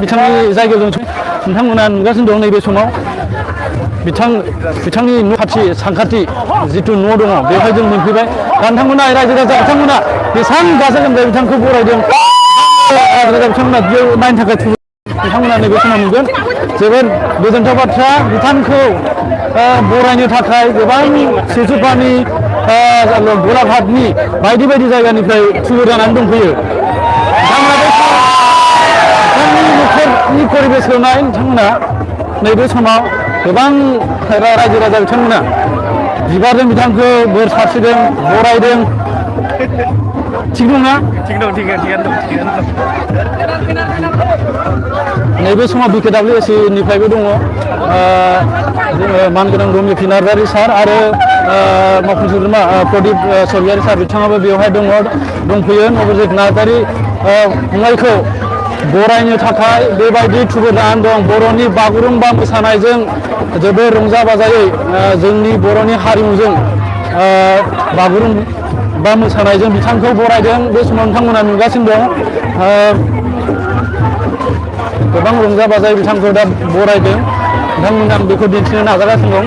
बिथांनि जायगायाव जों नोंथांमोना नुगासिनो दं नैबे समाव बिथांनि न' खाथि सानखाथि जिथु न' दङ बेवहाय जों मोनफैबाय दा नोंथांमोना रायजो राजा बिथांमोना बेसेबां गाजा गोमजायै बिथांखौ बरायदों रायजो राजा बिथांमोना बेयाव नायनो थाखाय बिथांमोना नैबे समाव नुगोन जोबोद गोजोनथाव बाथ्रा बिथांखौ बरायनो थाखाय गोबां सिजुपानि गलाघाटनि बायदि बायदि जायगानिफ्राय थुबुर जानानै दंफैयो बिथांनि न'खरनि परिबेसखौ नाय नोंथांमोना नैबे समाव गोबां रायजो राजा बिथांमोना बिबारजों बिथांखौ बोर सारस्रिदों बरायदों थिग दंना थिगानो दं नैबे समाव BKWSC निफ्रायबो दङ मानगोनां रमेफि नार्जारि सार आरो मावफुं सोद्रोमा प्रदीप सरगियारि सार बिथाङाबो बेवहाय दंफैयो नबजित नार्जारि फंबायखौ बरायनो थाखाय बेबायदि थुबुर जानानै दं बर'नि बागुरुम्बा मोसानायजों जोबोर रंजा बाजायै जोंनि बर'नि हारिमुजों बागुरुम्बा मोसानायजों बिथांखौ बरायदों बे समाव नोंथांमोना नुगासिनो दं गोबां रंजा बाजायै बिथांखौ दा बरायदों नोंथांमोना बेखौ दिन्थिनो नाजागासिनो दं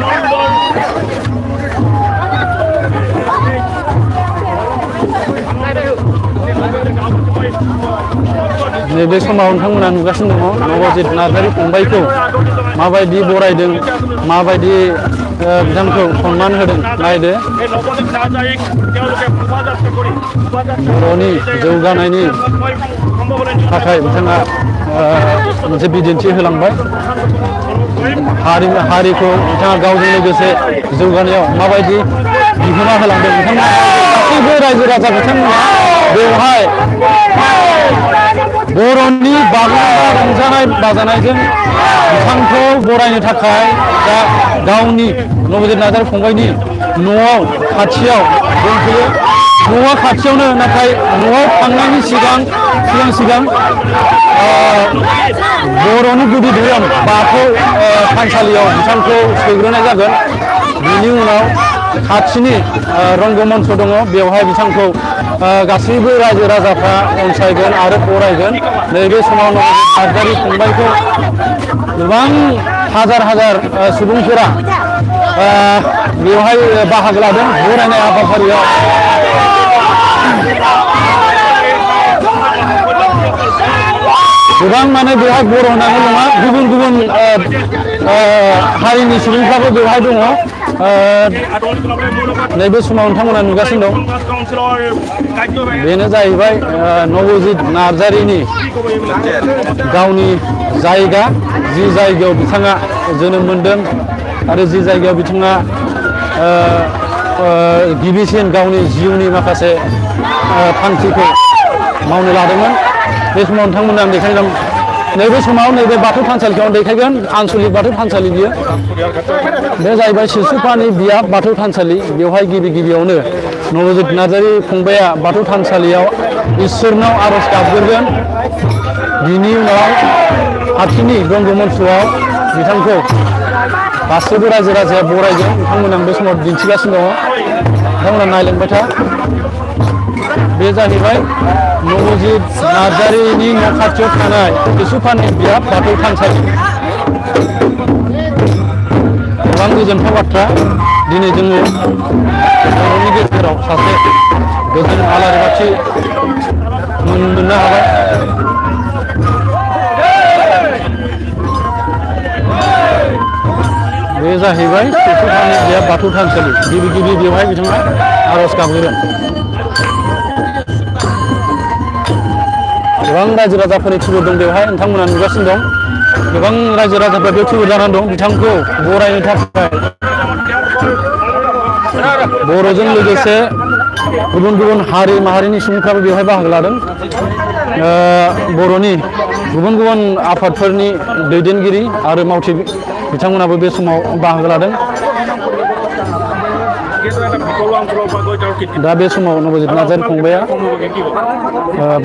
नैबे समाव नोंथांमोना नुगासिनो दङ नबजित नार्जारि फंबायखौ माबायदि बरायदों माबायदि बिथांखौ सनमान होदों नायदो बर'नि जौगानायनि थाखाय बिथाङा मोनसे बिदिन्थि होलांबाय हारिखौ बिथाङा गावजों लोगोसे जौगानायाव माबायदि बिहोमा होलांदों बिथांमोना गासैबो रायजो राजा बिथांमोना बेवहाय बर'नि बागुरुम्बा रंजानाय बाजानायजों बिथांखौ बरायनो थाखाय दा गावनि नबजित नार्जारि फंबायनि न'आव खाथियाव दंफैयो न'आ खाथियावनो नाथाय न'आव थांनायनि सिगां बर'नि गुदि धोरोम बाथौ थानसालियाव बिथांखौ सोग्रोनाय जागोन बिनि उनाव खाथिनि रंगमन्च दङ बेवहाय बिथांखौ गासैबो रायजो राजाफ्रा अनसायगोन आरो बरायगोन नैबे समाव नबजित नार्जारि फंबायखौ गोबां हाजार सुबुंफोरा बेवहाय बाहागो लादों बरायनाय हाबाफारियाव गोबां माने बेवहाय बर' होननानै नङा गुबुन हारिनि सुबुंफ्राबो बेवहाय दङ नैबे समाव नोंथांमोना नुगासिनो दं बेनो जाहैबाय नबजित नार्जारिनि गावनि जायगा जि जायगायाव बिथाङा जोनोम मोनदों आरो जि जायगायाव बिथाङा गिबिसिन गावनि जिउनि माखासे थांखिखौ मावनो लादोंमोन बे समाव नोंथांमोना आं देखायगोन नैबे समाव नैबे बाथौ थानसालिखौ आं देखायगोन आनसलिक बाथौ थानसालि बियो बे जाहैबाय सिसुपानि बियाब बाथौ थानसालि बेवहाय गिबियावनो नबजित नार्जारि फंबाया बाथौ थानसालियाव इसोरनाव आर'ज गाबग्रोगोन बिनि उनाव खाथिनि रंगमन्चआव बिथांखौ गासैबो रायजो राजाया बरायगोन बिथांमोना बे समाव दिन्थिगासिनो दङ बिथांमोना नायलांबाय था बे जाहैबाय नबजित नार्जारिनि न' खाथियाव थानाय सिसुपानि बियाब बाथौ थानसालि गोबां गोजोनथाव बाथ्रा दिनै जोङो बर'नि गेजेराव सासे गोजोन आलारि बाथि मोननो हाबाय बे जाहैबाय सिसुपानि बियाब बाथौ थानसालि गिबि बेवहाय बिथाङा आर'ज गाबगोन गोबां रायजो राजाफोरनि थुबुर दं बेवहाय नोंथांमोना नुगासिनो दं गोबां रायजो राजाफ्रा बेयाव थुबुर जानानै दं बिथांखौ बरायनो थाखाय बर'जों लोगोसे गुबुन हारि माहारिनि सुबुंफ्राबो बेवहाय बाहागो लादों बर'नि गुबुन आफादफोरनि दैदेनगिरि आरो मावथि बिथांमोनाबो बे समाव बाहागो लादों दा बे समाव नबजित नार्जारि फंबाया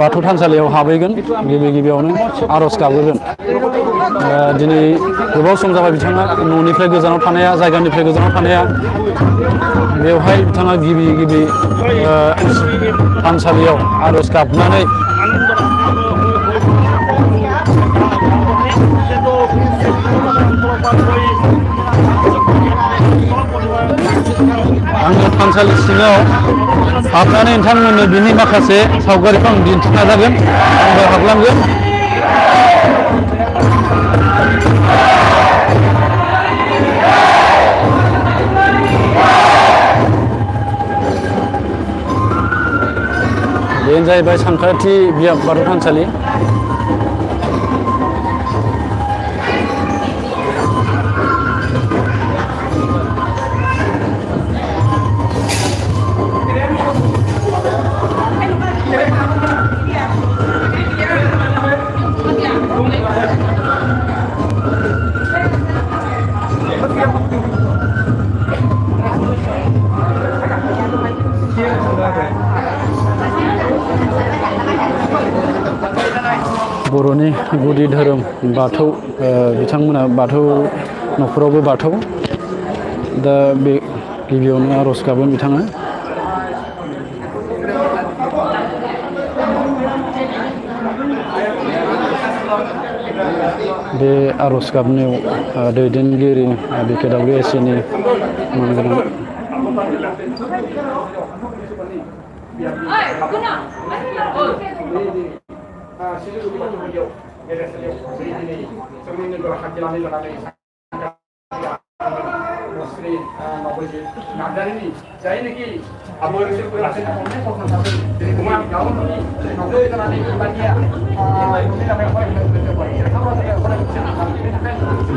बाथौ थानसालियाव हाबहैगोन गिबियावनो आर'ज गाबगोन दिनै गोबाव सम जाबाय बिथाङा न'निफ्राय गोजानाव थानाया जायगानिफ्राय गोजानाव थानाया बेवहाय बिथाङा गिबि थानसालियाव आर'ज गाबनानै थानसालि सिङाव हाबनानै नोंथांमोननो बिनि माखासे सावगारिखौ आं दिन्थिनो नाजागोन आंबो हाबलांगोन बेनो जाहैबाय सानखाथि बियाब बाथौ थानसालि बर'नि गुदि धोरोम बाथौ बिथांमोना बाथौ न'खरावबो बाथौ दा बे गिबियावनो आर'ज गाबोन बिथाङा बे आर'ज गाबनायाव दैदेनगिरि BKWSनि मानगोनां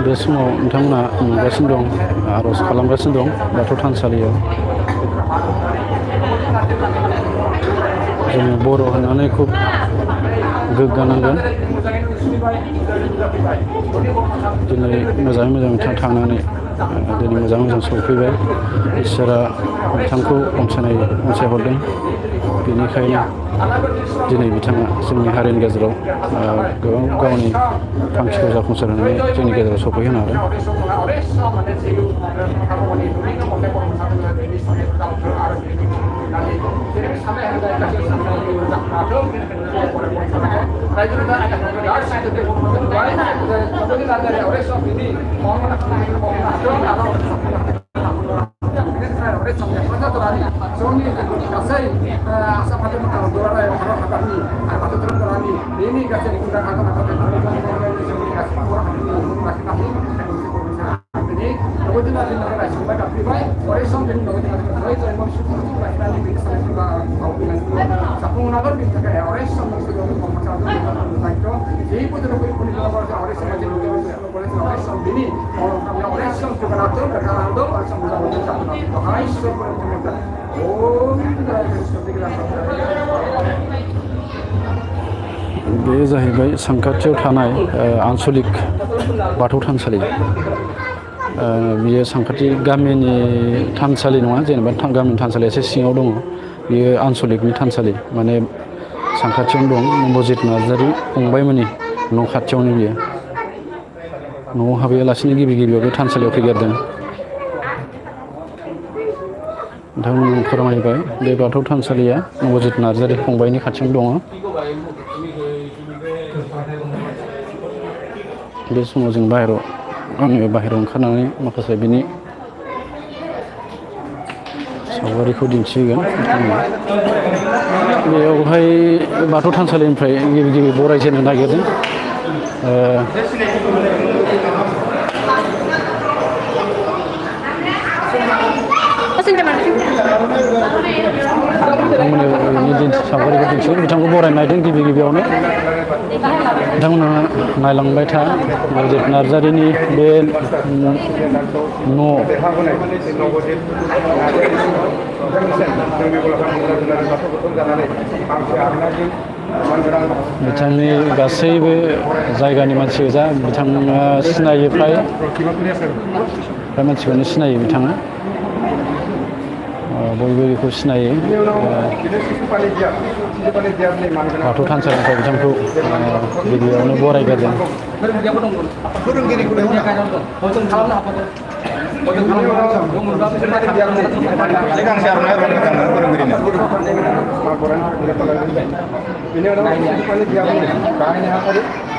बे समाव नोंथांमोना नुगासिनो दं आर'ज खालामगासिनो दं बाथौ थानसालियाव जोङो बर' होननानै खुब गोग्गानांगोन दिनै मोजाङै मोजां थांनानै दिनै मोजाङै मोजां सफैबाय इसोरा बिथांखौ अनसायहरदों बेनिखायनो दिनै बिथाङा जोंनि हारिनि गेजेराव गोबां गावनि थांखिखौ जाफुंसार होनानै जोंनि गेजेराव सफैहोनो हादों बे जाहैबाय सानखाथियाव थानाय आन्सलिक बाथौ थानसालि बियो सानखाथि गामिनि थानसालि नङा जेनेबा गामिनि थानसालिया एसे सिङाव दङ बियो आन्सलिकनि थानसालि माने सानखाथियावनो दं नबजित नार्जारि फंबाइमोननि न' खाथियावनो बियो न'आव हाबैयालासिनो गिबियाव बे थानसालियाव फैग्रोदों नोंथांमोन फोरमायबाय बे बाथौ थानसालिया नबजित नार्जारि फंबाइनि खाथियावनो दङ बे समाव जों आङो बाहेरायाव ओंखारनानै माखासे बिनि सावगारिखौ दिन्थिगोन बेयावहाय बाथौ थानसालिनिफ्राय गिबि बरायजेननो नागिरदों बिथांमोननि सावगारिखौ दिन्थिगोन बिथांखौ बरायनो नागिरदों गिबियावनो बिथांमोना नायलांबाय था नबजित नार्जारिनि बे न' बिथांनि गासैबो जायगानि मानसि गोजा बिथाङा सिनायो फ्राय मानसिखौनो सिनायो बिथाङा बयबो बेखौ सिनायो बाथौ थानसालिनिफ्राय बिथांखौ गिबियावनो बरायग्रोदों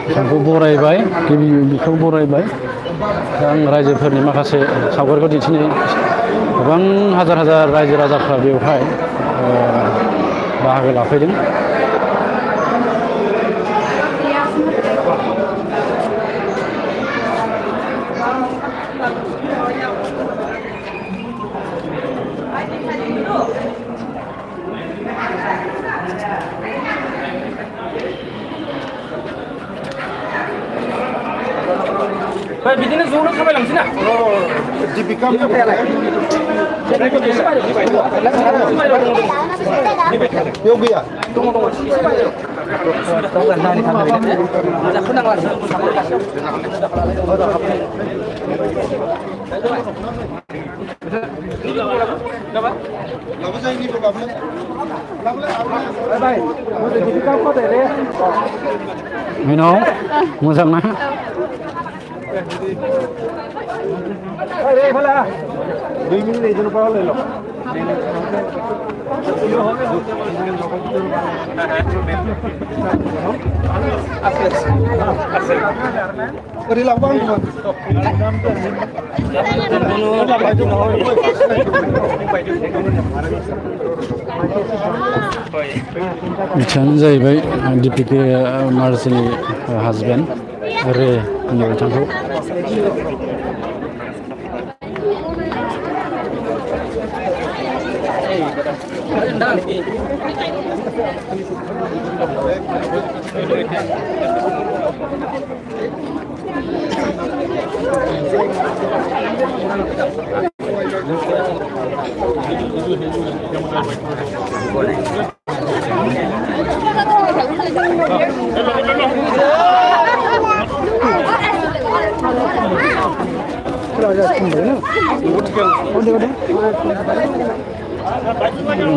बिथांखौ बरायबाय बिखौ बरायबाय आं रायजोफोरनि माखासे सावगारिखौ दिन्थिनो गोबां हाजार हाजार रायजो राजाफ्रा बेवहाय बाहागो लाफैदों। बिदिनो ज'नो थाबायलांसै ना बेयाव गैया Minum, mosak na. Bicara जाहैबाय दीपिका मार्शलनि हासबेन्ड रे होननाय बिथांखौ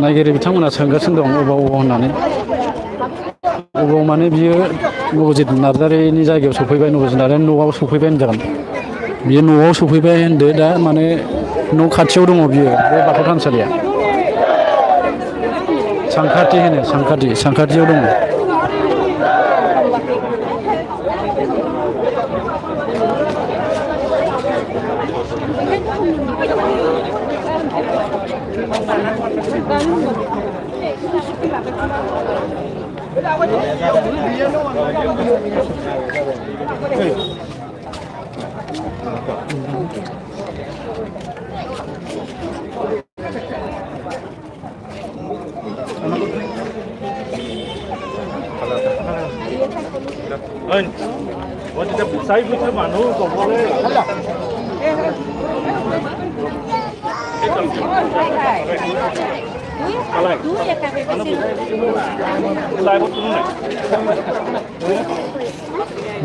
नायगिरि बिथांमोना सोंगासिनो दं अबाव होननानै अबाव माने बियो नबजित नार्जारिनि जायगायाव सफैबाय नबजित नार्जारिनि न'आव सफैबाय होनजागोन बियो न'आव सफैबाय होनदो दा माने न' खाथियाव दङ बियो बे बाथौ थानसालिया सांखाथि होनो सांखाथियाव दङ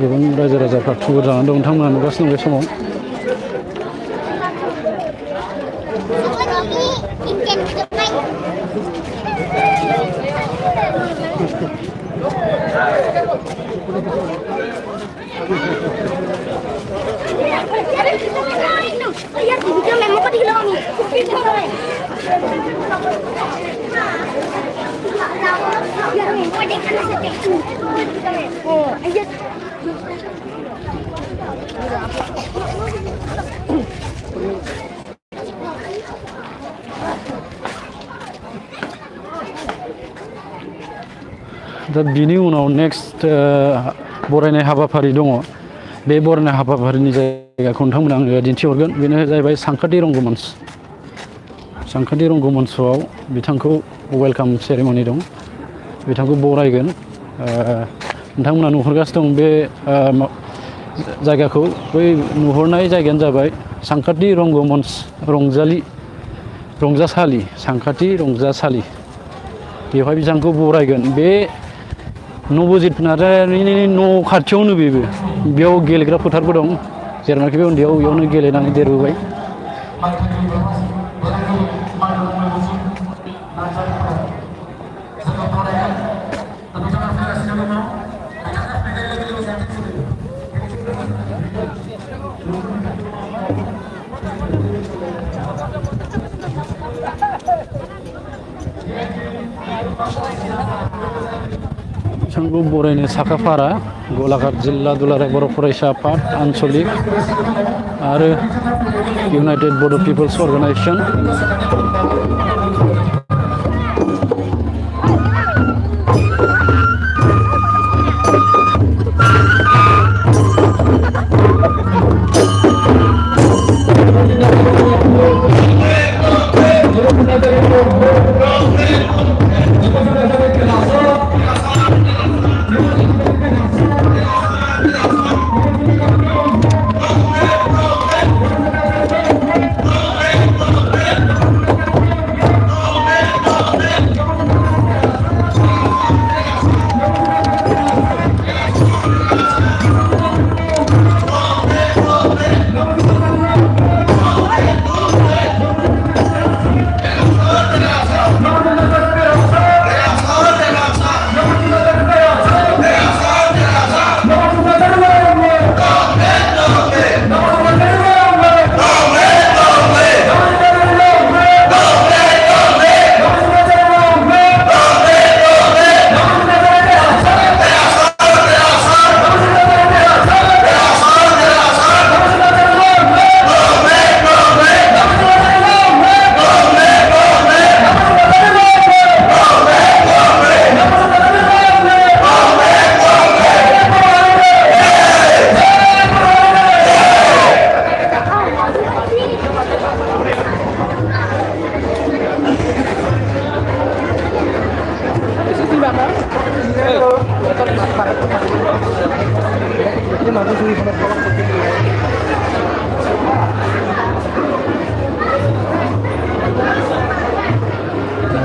गोबां रायजो राजाफ्रा थुबुर जानानै दं नोंथांमोना नुगासिनो दं बे समाव दा बिनि उनाव नेक्स्ट बरायनाय हाबाफारि दङ बे बरायनाय हाबाफारिनि जायगाखौ नोंथांमोना आङो दिन्थिहरगोन बेनो जाहैबाय सांखाथि रंगमन्च सांखाथि रंगमन्चआव बिथांखौ वेलकाम सेरेमनि दं बिथांखौ बरायगोन नोंथांमोना नुहुरगासिनो दं बे जायगाखौ बै नुहुरनाय जायगायानो जाबाय सांखाथि रंगमन्च रंजासालि सांखाथि रंजासालि बेवहाय बिथांखौ बरायगोन बे नबजित नार्जारिनि न' खाथियावनो बेयाव गेलेग्रा फोथारबो दं जेरावनाखि बे उन्दैयाव बेयावनो गेलेनानै देरबोबाय बिथांखौ बरायनो साखाफारा गलाघाट जिल्ला दुलाराय बर' फरायसा आफाद आनसलिक आरो इउनाइटेड बड' पिपल्स अर्गानाइजेसन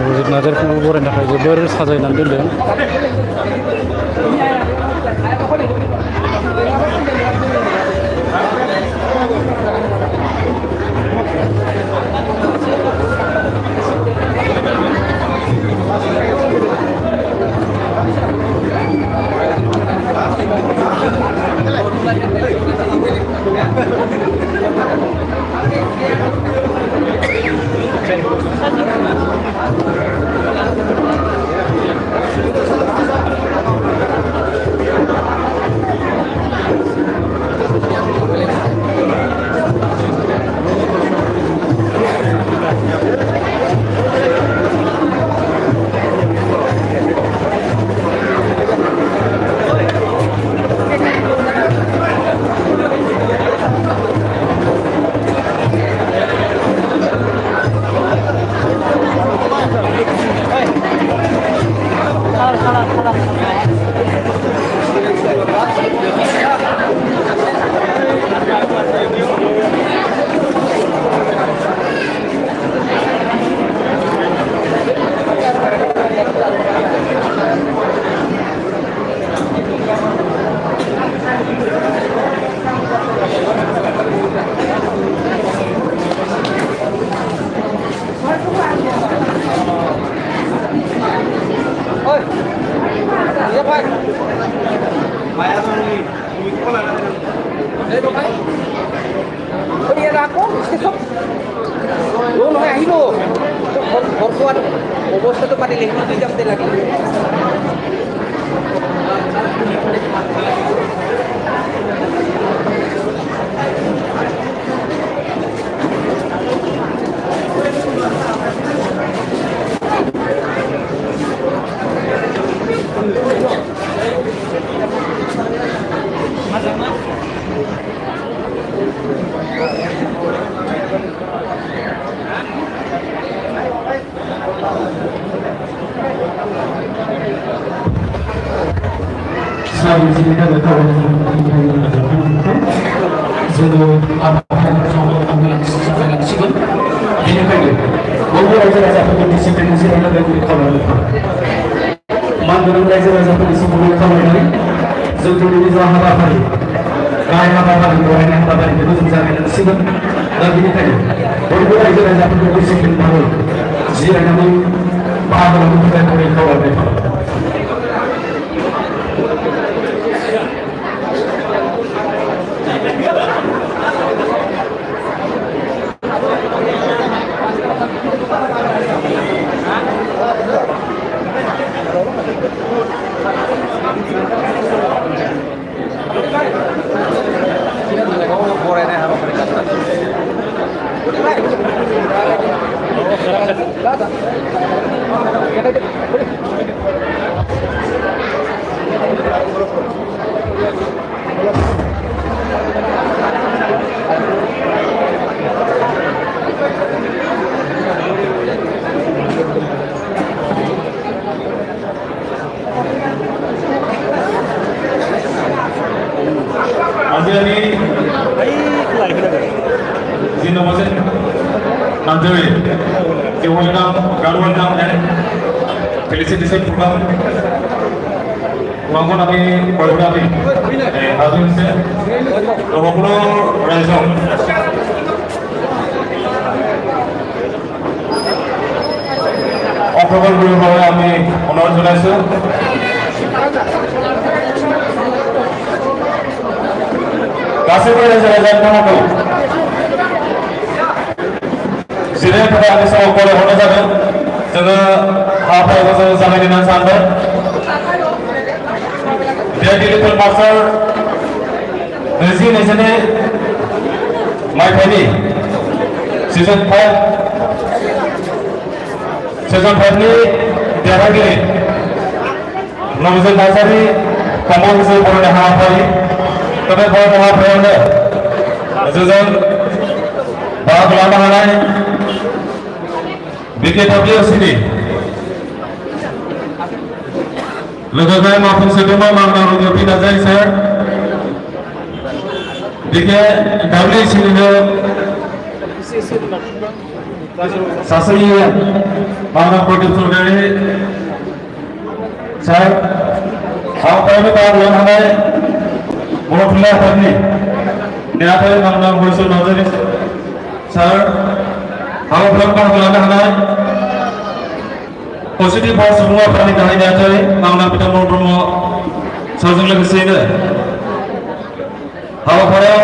Wujud Najarखौ बरायनो थाखाय जोबोर साजायनानै दोनदों। অবস্থা তো পারি লিখতে যাতে লাগে जोङो आबहावाखौ साफाय लाखिगोन बेनिखायनो बयबो रायजो राजाफोरखौ डिसिप्लिन जिरायनानै खावलायनाय मानगोनां रायजो राजाफोरनि समाव खावलायनाय जों दिनैनि जा हाबाफारि गाहाय हाबाफारि बरायनाय हाबाफारिखौ जों जागायलांसिगोन दा बेनिखायनो बयबो रायजो राजाफोरखौ डिसिप्लिन भाबै जिरायनानै बाहागो लानो थाखाय खावलायनाय Azani Zino Mosen Nanjui you welcome God welcome and felicitation program Wangon kami baru kami Azun se Robokuno Raison অপ্রবল গুরুভাবে আমি অনুরোধ জানাইছো गासैबो रायजो राजाफोरखौ जिरायनो थाखाय आंनि समाव खावलायहरनाय जादों जोङो हाबाफारिखौ जोङो जागायनो सानबाय डेडि लिटल मास्टार 2022 मायथाइनि सिजन 5 नि देरहागिरि नबजोत नार्जारि कमल बिजय बर'नि हाबाफारि तबे बर'नि हाबाफारियावनो जोंजों बाहागो लानो हानाय BKWCनि लोगोसे मावफुं सोद्रोमा मानना रुजुफि नार्जारि सार BKWCनिनो सासे मानना प्रदीप चौधुरी सार हाबाफारियावनो बाहागो लानो हानाय बर' थुनलाइ आफादनि नेहाथारि मानना बरिसल नार्जारि सार हाबाफारियाव बाहागो लानो हानाय खौसेथि बर' सुबुं आफादनि गाहाय नेहाथारि मानना बिथांमोन ब्रह्म सारजों लोगोसेयैनो हाबाफारियाव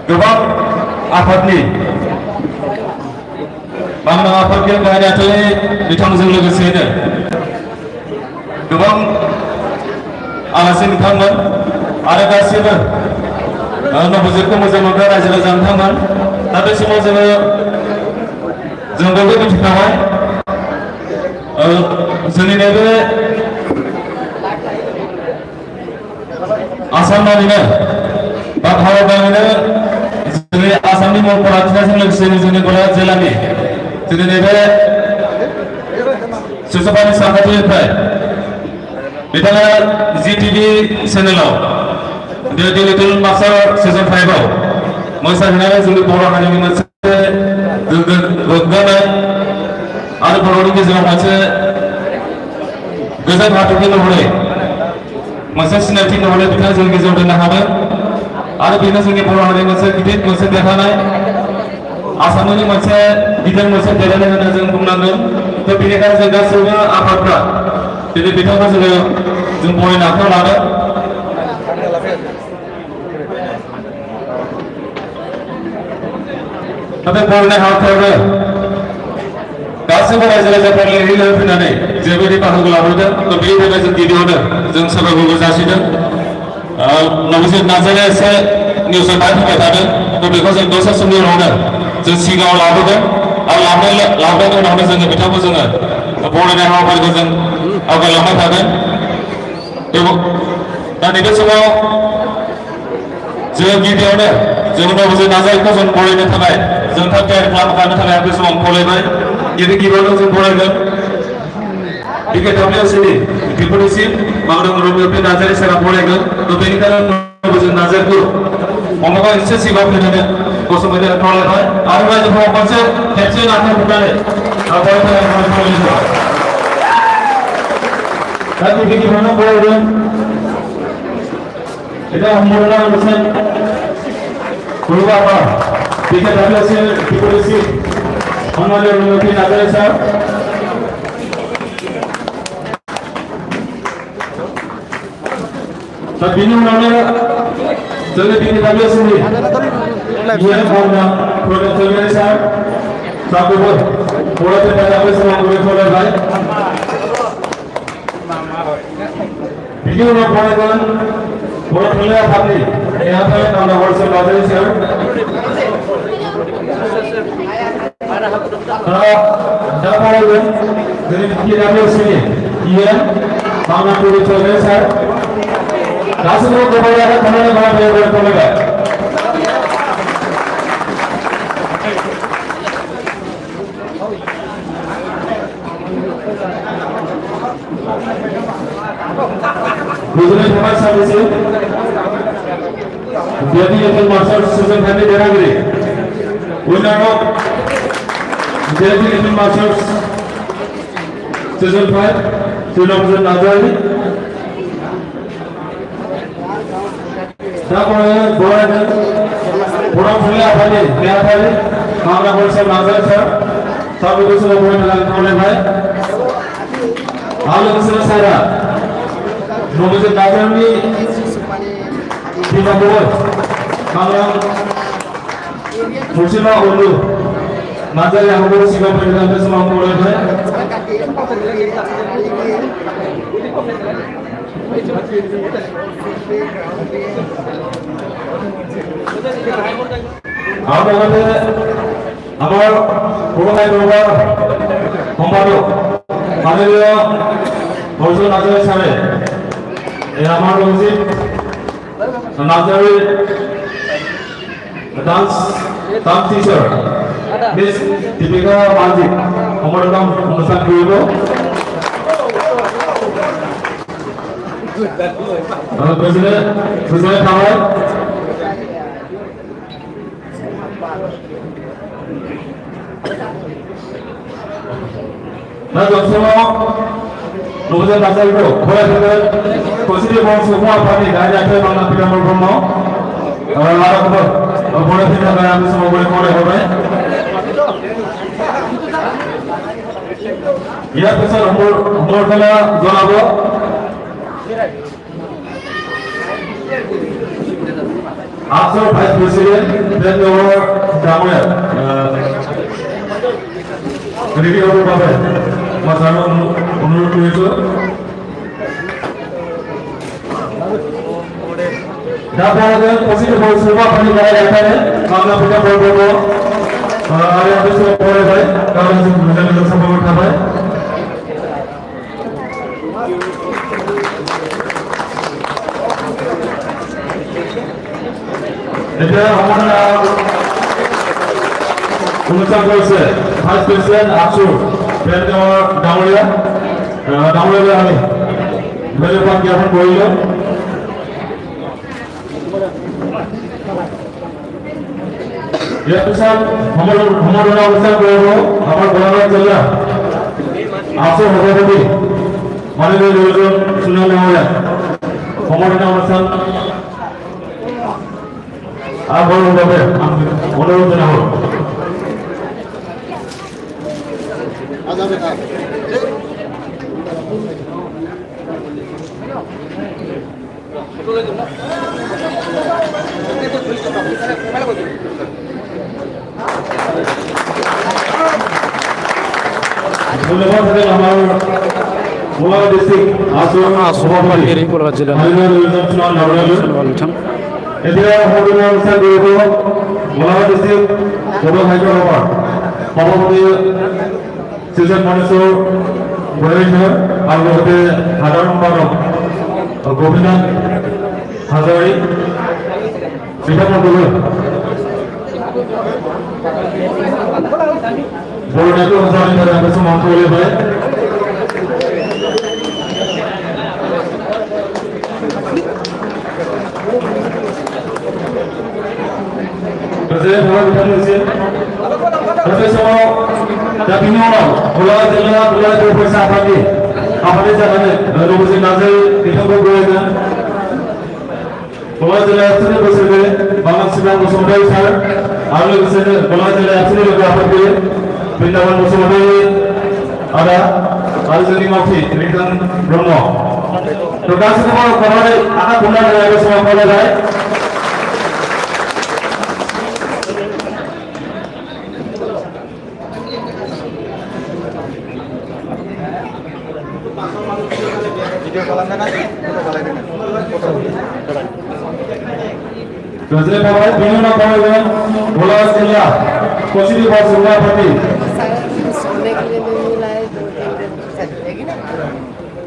गोबां आफादनि मानना आफादगिरि गाहाय नेहाथारि बिथांजों लोगोसेयैनो गोबां आलासि बिथांमोन आरो गासिबो नबजितखौ मोजां मोनग्रा रायजो राजा बिथांमोन दा बे समाव जों बयबो मिथिखाबाय जोंनि नैबे आसामनिनो बा भारतनिनो जोंनि आसामनि मुंफोरा थिनायजों लोगोसे जोंनि गलाघाट जिल्लानि जोंनि नैबे सुसपानि साखाथिनिफ्राय बिथाङा GTV चेनेलाव डेडि लिटल मास्टार सिजन 5 आव मोसाहैनानै जोंनि बर' हारिनि मोनसे गोग्गानाय आरो बर'नि गेजेराव मोनसे गोजोन हाथरखि महरै मोनसे सिनायथि महरै बिथाङा जोंनि गेजेराव दोननो हादों आरो बेनो जोंनि बर' हारिनि मोनसे गिदिर मोनसे देरहानाय आसामनि मोनसे गिदिर मोनसे देरहानाय होनना जों बुंनांगोन थ' बेनिखायनो जों गासैबो आफादफ्रा दिनै बिथांखौ जों बरायनो आखायाव लादों नाथाय बरायनाय हाबाफारियावनो गासैबो रायजो राजाफोर लिरहैनो फैनानै जेबायदि बाहागो लाबोदों थ' बेनि थाखाय जों गिबियावनो जों साबायखर जासिदों नबजित नार्जारिया एसे निउसआव फैबाय थादों थ' बेखौ जों दसे समनि उनावनो जों सिगाङाव लाबोगोन आरो लाबोनायनि उनावनो जोङो बिथांखौ जोङो बरायनाय हाबाफारिखौ जों आवगायलांबाय थागोन दा नैबे समाव जों गिबियावनो जों नबजित नार्जारिखौ जों बरायनो थाखाय जों थाग थियारि खालामनो थाखाय बे समाव खावलायबाय गिबियावनो जों बरायगोन BKWCनि बिपदसिम मानना रुजुफि नार्जारि सारा बरायगोन थ' बेनिखायनो नबजित नार्जारिखौ अनगा एसे सिगाङाव फैनानै गसंनानै खावलायबाय आरो रायजोफोराव मोनसे खेबसे नाथाय बुंनानै खावलायबाय दा गिबियावनो बरायगोन এটা সম্মাননা অনুষ্ঠান করব আমরা BKWC বিপদসি সম্মানীয় রুজুফি নার্জারি স্যার दा बिनि उनावनो जोंनि BKWCनि मानना प्रदीप चौधुरी सार जाखौबो बरायनो थाखाय बे समाव खावलायबाय बिनि उनाव बरायगोन बर' थुनलाइ आफादनि नेहाथारि मानना बरिसल नार्जारि सार दा बरायगोन जोंनि BKWCनि मानना प्रदीप चौधुरी सार गासैबो गोबां आरो खामानि मावनायाव खावलायबाय गोजोननाय थाबाय सानैसो Jadi Little Masters season 5 देरहागिरि winner of Jadi Little Masters season 5 Sunamjun Nazari তারপরে বড় ফুলে আপালে মেয়া পালে আমরা বলছে নাজার স্যার সব কিছু বলে বলে ভাই ভালো কিছু সারা নবজে নাজারনি Tidak boleh. Kalau musim lalu, masa yang baru sih kau pergi sampai semua boleh kan? Apa kata? Amar bukan berubah. Komando. Mana dia? Musim najar sampai. Amar musim. Nazari dance teacher Miss Deepika Manjit Omorokam অনুষ্ঠান কৰিব President Kamai Nah Joksimo Nubuzan Nazari itu boleh kita positif semua parti dari akhir Bangla Pidamur Brahmo Ada kabar boleh kita kami semua boleh boleh Ya besar umur kala Jonabo After Vice President then over Damoya Review over Babe Masano umur itu Dapat positif semua parti dari akhir Bangla Pidamur Brahmo Ada besar boleh baik kalau kita semua berkabar Itu আমরা অনুষ্ঠান করেছে vice president আশু ডামলিয়া আমি ধন্যবাদ জ্ঞাপন করিল এর ভ্রমণ অনুষ্ঠান করব আমার গোলাঘাট জেলা আশু সভাপতি মাননীয় নিয়োজন সুনীল ডামলিয়া ভ্রমণ অনুষ্ঠান আবার হবে অনুরোধ জানাবো ধন্যবাদ থাকেন আমার গোলাঘাট ডিস্ট্রিক্ট সভাপতি গোলাঘাট জেলা এতিয়া সম্পূৰ্ণ অনুষ্ঠান কৰিব গোলাঘাট ডিষ্ট্ৰিক্ট সদৌ সাহিত্য সভাৰ সভাপতি শ্ৰীযুত মনেশ্বৰ বড়াইশ্বৰ আৰু লগতে সাধাৰণ সম্পাদক গোপীনাথ হাজৰি বিধান গগৈ বড়োনেটো সঞ্চালন কৰে আমি মঞ্চ উলিয়াই পায় Presiden Bapak Ibu Presiden Profesor Dabinyono Golongan Jela Golongan Profesor Apadi Jangan Nubuzin Nazari Ditunggu Golongan Golongan Jela Apadi Bersede Bangla Sidang Musumdai Sar Alu Bersede Golongan Jela Apadi Juga Apadi Bindawan Musumdai Ada Aljani Mafti Rikan Bromo Tukar semua kemarin akan benar dari semua kolej Presiden Bapak Binyono Kawayan Golongan Jela Posisi Bos Sumapati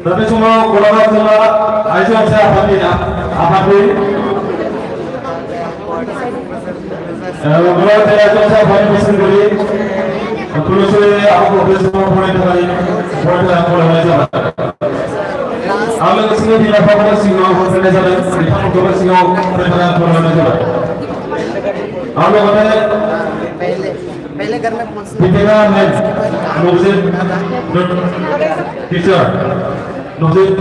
Tapi semua Golongan Jela Aisyah saya Apati Golongan Jela Aisyah saya Apati Mesin Guli Tulusuri aku bersama Puri Dhari Puri Dhari Kalau kesini di lapangan singo, berbeda dengan di lapangan singo, berbeda dengan हम लोगों ने पहले घर में दीपिका ने नौजिद teacher नौजिद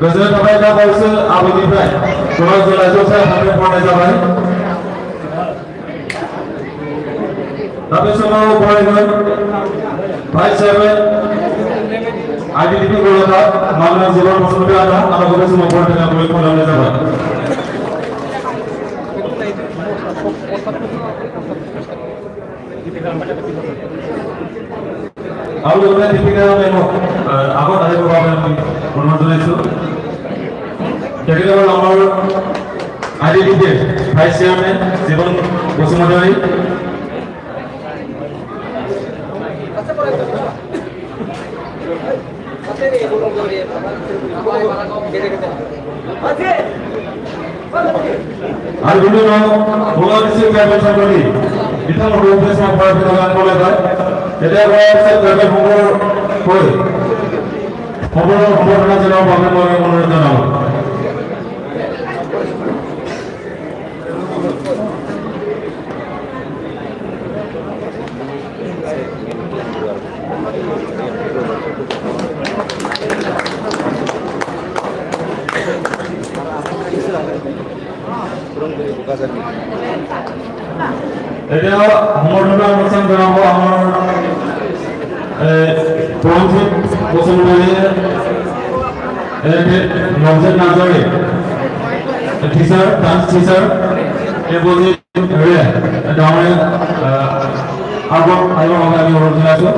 गोजोन थाबाय दा बावैसो आबैनिफ्राय क'क्राझार जिल्ला जौसाया फान्थाव हरनाय जाबाय दा बे समाव फरायगोन भाइस चेयारमेन आइडिटिपि गलाघाट माननीय जीवन बसुमतारी आदा आरो बे समाव फरायनो थाखाय खावलायनाय जाबाय আৰু লগতে দীপিকা মেমক আগত আহিব বাবে আমি অনুৰোধ জনাইছোঁ তেখেতে হ'ল আমাৰ আইডিটিপিৰ ভাইচ চেয়াৰমেন জীৱন বসুমতাৰী আর বিভিন্ন বাংলাদেশের ক্যাবিনেট সরকারি বিধান রূপে সম্পর্ক প্রদান করে দেয় এটা হচ্ছে ক্যাবিনেট খবর করে খবরটা যেন পাবে বলে অনুরোধ জানাবো এটা সম্বর্ধনা অনুষ্ঠান জানাবো আমার Paramjit বসুমতারি নবজেত নাজরে teacher dance teacher ably রে ডাউনে আগত আমি অনুরোধ জানাইছো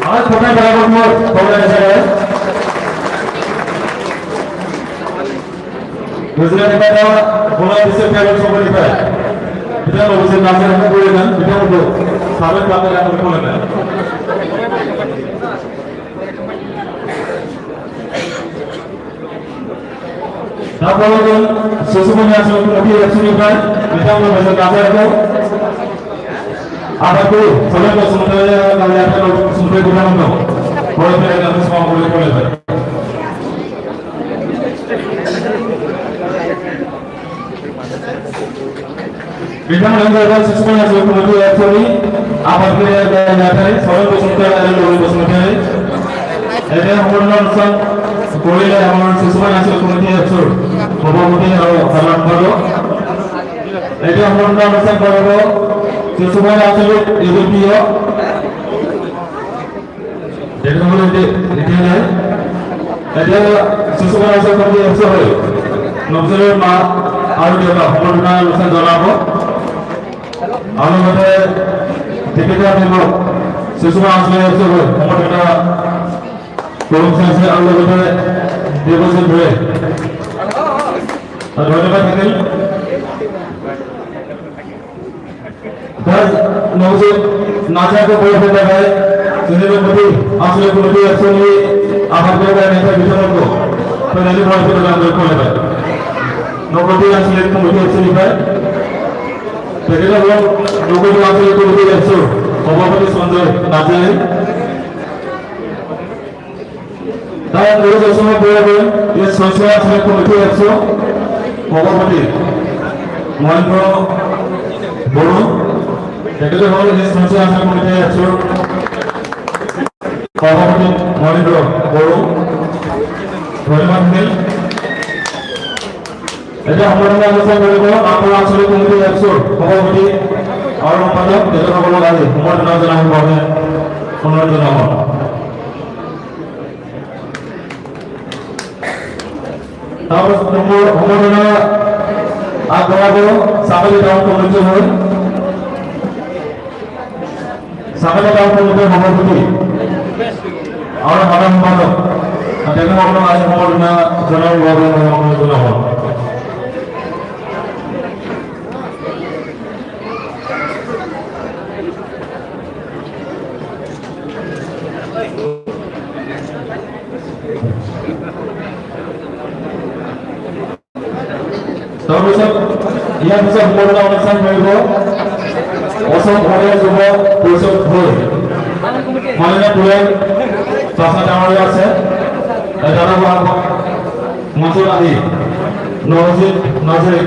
আর কোথায় বরাবর মোর খবর আছে গুজরাট এবারে বাংলাদেশের ক্যাবিনেট সরকারি পায় এটা অবশ্যই নাচের একটা করে দেন এটা হলো সাবেক বাংলার একটা করে দেন তারপর সুসুমনি আসলে কবি একশো পায় এটা হলো নাচের একটা আবার তো সবাই শুনতে তাহলে একটা শুনতে গুণানো দাও পরে ফেলে আমি সমাপ্ত করে দেয় বিধান রঙ্গের সুসুমনি আসলে কবি একশো আবার ফিরে নাথাই সবাই শুনতে শুনতে এটা সম্পূর্ণ অনুষ্ঠান করলে আমার সুসুমনি আসলে কবি একশো সভাপতি আরো সালাম করো এটা সম্পূর্ণ অনুষ্ঠান করবো সুসুমনি আসলে ইউরোপীয় যেটা হলো এটা সুসুমনি আসলে কবি একশো হয় নবজলের মা আৰু দেউতা সম্পূৰ্ণ অনুষ্ঠান জনাব আৰু লগতে দীপিকা মেমক সুষমা আসলে সম্পূৰ্ণ কলম চাইছে আৰু লগতে দেৱজিৎ ধৰে ধন্যবাদ থাকিল নবজিৎ নাচাকে বলে দেখায় সুনীলের প্রতি আসলে কমিটি একসঙ্গে আবার করে দেয় নেতা বিতরণ তো নালি ভয় করে করে দেয় নবজি আসলে কমিটি একসঙ্গে পায় সেটা হল নবজি আসলে কমিটি একশো সভাপতি সঞ্জয় নাচে তাই পুরো সময় বলবে যে সঞ্চয় আসলে কমিটি একশো সভাপতি মহেন্দ্র বড় সেটা হল যে সঞ্চয় আসলে কমিটি একশো সভাপতি মহেন্দ্র বড় ধন্যবাদ দিল এটা সম্পূর্ণ অনুষ্ঠান কৰিব আপোনাৰ আঞ্চলিক কমিটি একশোৰ সভাপতি আৰু সম্পাদক তেখেতসকলক আজি সম্বৰ্ধনা জনাবৰ বাবে অনুৰোধ জনাব তাৰপিছত সম্বৰ্ধনা আগবঢ়াব চাকৰি গাঁও কমিটি হৈ চাকৰি গাঁও কমিটিৰ সভাপতি আৰু সাধাৰণ সম্পাদক তেখেতসকলক আজি সম্বৰ্ধনা জনাবৰ বাবে অনুৰোধ জনাব তাৰপিছত ইয়াৰ পিছত সম্পূৰ্ণ অনুষ্ঠান কৰিব অসম অসমীয়া যুৱ পৰিষদ হৈ মাননীয় পুৰেণ প্ৰসাদ ডাঙৰীয়া আছে দাদা মঞ্চত আহি নৱজিৎ নাজৰিক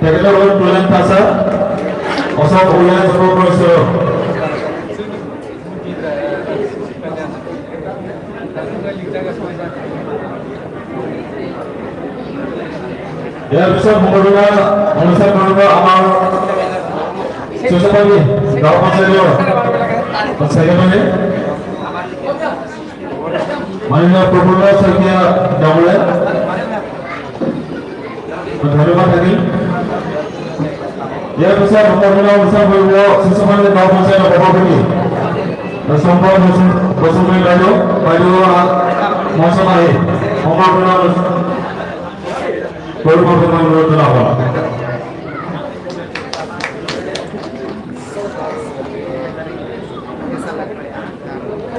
তেখেতৰ লগত পুৰেণ প্ৰসাদ অসম অসমীয়া যুৱ পৰিষদ ইয়াৰ পিছত সম্পূৰ্ণ অনুষ্ঠান কৰিব আমাৰ চুচপানী গাঁও পঞ্চায়তৰ ছেক্ৰেটাৰী মাননীয় প্ৰফুল্ল শইকীয়া ডাঙৰীয়া ধন্যবাদ থাকিল। ইয়াৰ পিছত সম্পূৰ্ণ অনুষ্ঠান কৰিব চুচপানী গাঁও পঞ্চায়তৰ সভাপতি সম্পদ বসুমতী বাইদেউ মঞ্চত আহি সম্পূৰ্ণ অনুৰোধ জনাব।